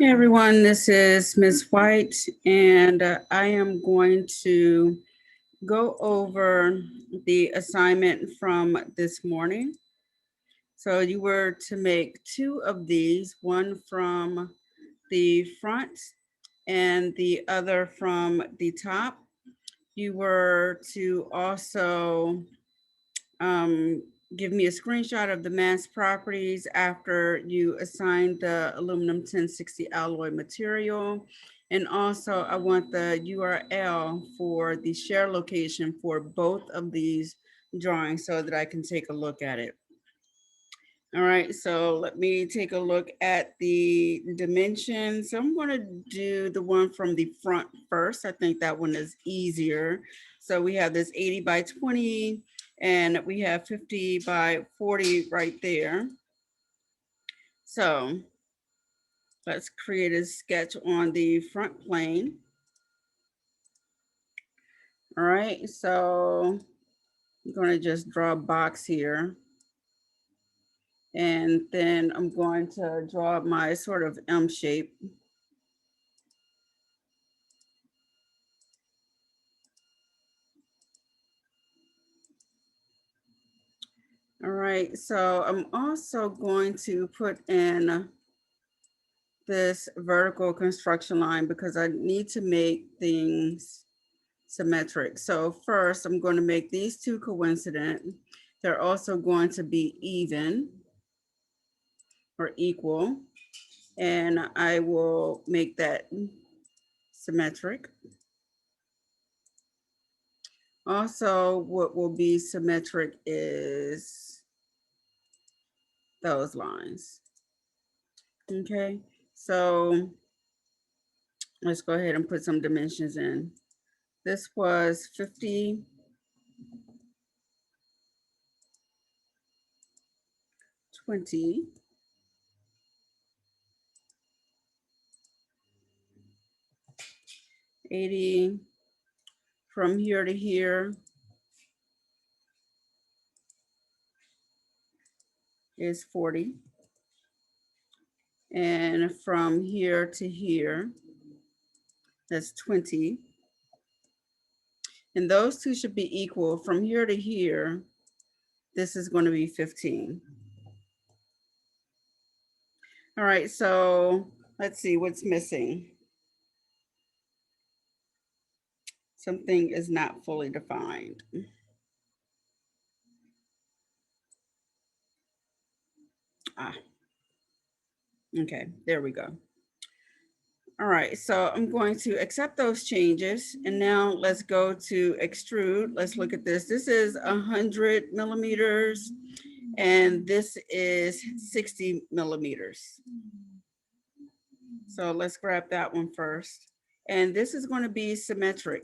Hey everyone, this is Ms. White, and I am going to go over the assignment from this morning. So you were to make two of these, one from the front and the other from the top. You were to also um, give me a screenshot of the mass properties after you assign the aluminum 1060 alloy material. And also I want the URL for the share location for both of these drawings so that I can take a look at it. All right, so let me take a look at the dimensions. I'm going to do the one from the front first. I think that one is easier. So we have this 80 by 20 and we have 50 by 40 right there. So let's create a sketch on the front plane. All right, so I'm going to just draw a box here. And then I'm going to draw my sort of M shape. All right, so I'm also going to put in this vertical construction line because I need to make things symmetric. So first I'm going to make these two coincident. They're also going to be even or equal, and I will make that symmetric. Also, what will be symmetric is those lines. Okay, so let's go ahead and put some dimensions in. This was 50, 20, 80, from here to here is 40. And from here to here, that's 20. And those two should be equal. From here to here, this is going to be 15. All right, so let's see what's missing. Something is not fully defined. Okay, there we go. All right, so I'm going to accept those changes. And now let's go to extrude. Let's look at this. This is 100 millimeters, and this is 60 millimeters. So let's grab that one first. And this is going to be symmetric.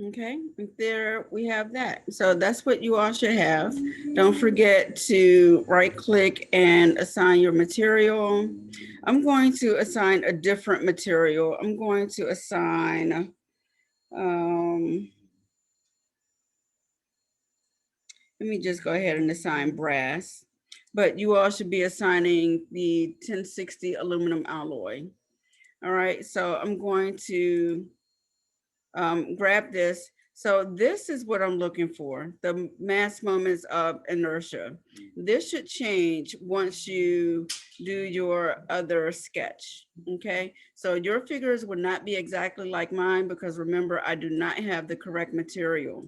Okay, there we have that. So that's what you all should have. Don't forget to right click and assign your material. I'm going to assign a different material. I'm going to assign, let me just go ahead and assign brass, but you all should be assigning the 1060 aluminum alloy. All right, so I'm going to grab this. So this is what I'm looking for, the mass moments of inertia. This should change once you do your other sketch, okay? So your figures would not be exactly like mine because remember, I do not have the correct material.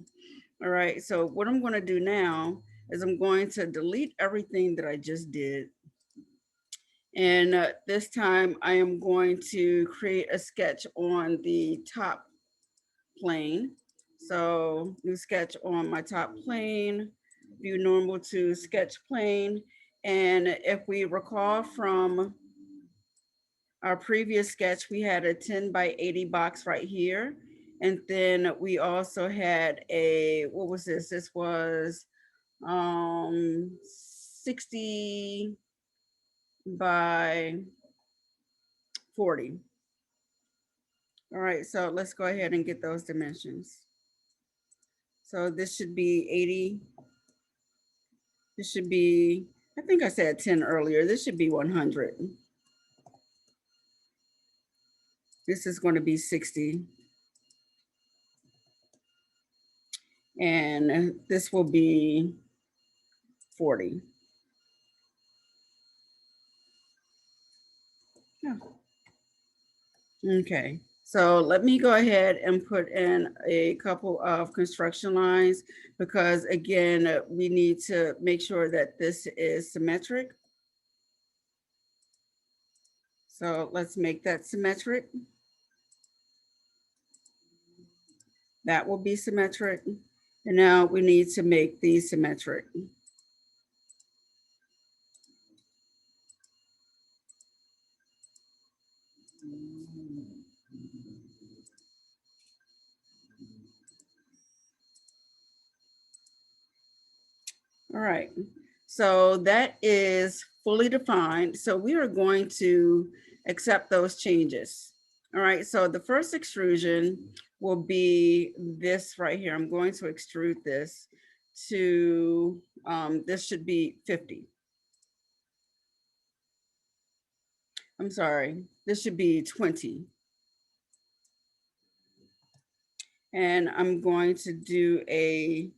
All right, so what I'm gonna do now is I'm going to delete everything that I just did. And this time I am going to create a sketch on the top plane. So new sketch on my top plane, view normal to sketch plane. And if we recall from our previous sketch, we had a 10 by 80 box right here. And then we also had a, what was this? This was 60 by 40. All right, so let's go ahead and get those dimensions. So this should be 80. This should be, I think I said 10 earlier. This should be 100. This is going to be 60. And this will be 40. Yeah. Okay, so let me go ahead and put in a couple of construction lines because again, we need to make sure that this is symmetric. So let's make that symmetric. That will be symmetric. And now we need to make these symmetric. All right, so that is fully defined. So we are going to accept those changes. All right, so the first extrusion will be this right here. I'm going to extrude this to, this should be 50. I'm sorry, this should be 20. And I'm going to do a,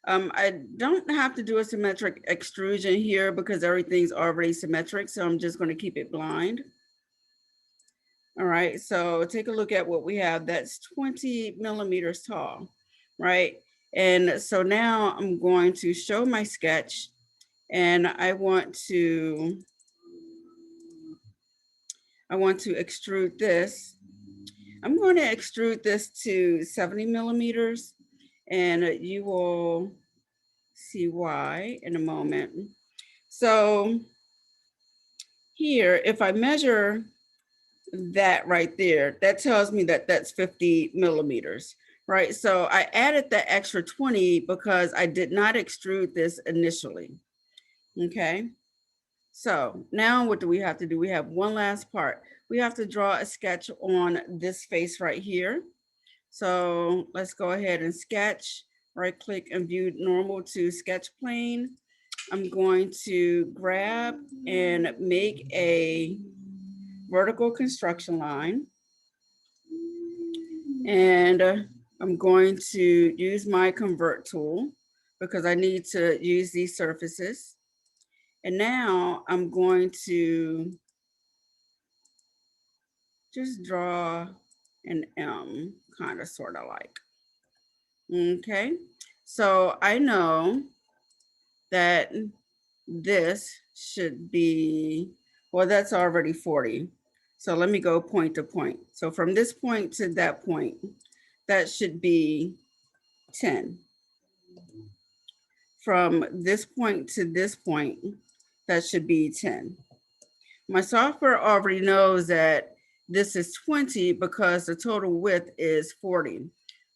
I don't have to do a symmetric extrusion here because everything's already symmetric. So I'm just going to keep it blind. All right, so take a look at what we have. That's 20 millimeters tall, right? And so now I'm going to show my sketch and I want to extrude this. I'm going to extrude this to 70 millimeters and you will see why in a moment. So here, if I measure that right there, that tells me that that's 50 millimeters, right? So I added that extra 20 because I did not extrude this initially, okay? So now what do we have to do? We have one last part. We have to draw a sketch on this face right here. So let's go ahead and sketch, right click and view normal to sketch plane. I'm going to grab and make a vertical construction line. And I'm going to use my convert tool because I need to use these surfaces. And now I'm going to just draw an M, kind of, sort of like. Okay, so I know that this should be, well, that's already 40. So let me go point to point. So from this point to that point, that should be 10. From this point to this point, that should be 10. My software already knows that this is 20 because the total width is 40.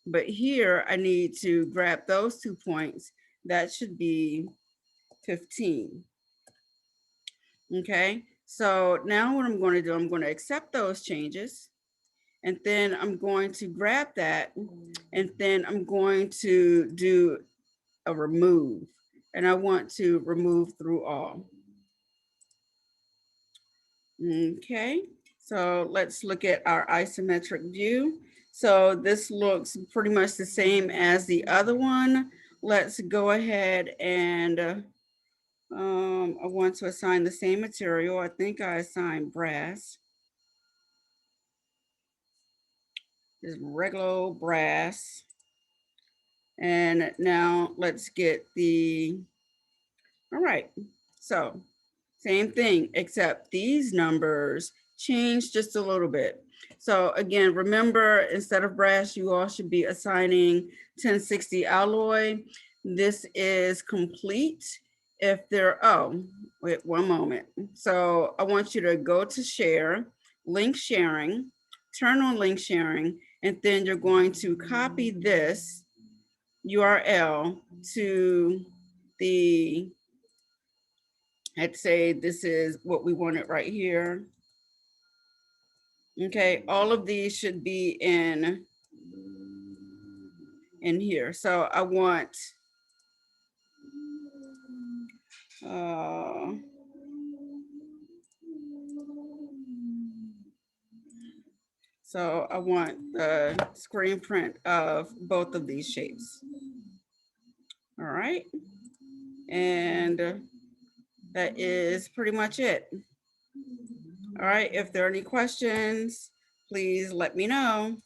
But here I need to grab those 2 points. That should be 15. Okay, so now what I'm going to do, I'm going to accept those changes. And then I'm going to grab that. And then I'm going to do a remove. And I want to remove through all. Okay, so let's look at our isometric view. So this looks pretty much the same as the other one. Let's go ahead and I want to assign the same material. I think I assigned brass. Just regular brass. And now let's get the, all right, so same thing, except these numbers change just a little bit. So again, remember, instead of brass, you all should be assigning 1060 alloy. This is complete. If there, oh, wait one moment. So I want you to go to share, link sharing, turn on link sharing, and then you're going to copy this URL to I'd say this is what we wanted right here. Okay, all of these should be in here. So I want so I want the screen print of both of these shapes. All right. And that is pretty much it. All right, if there are any questions, please let me know.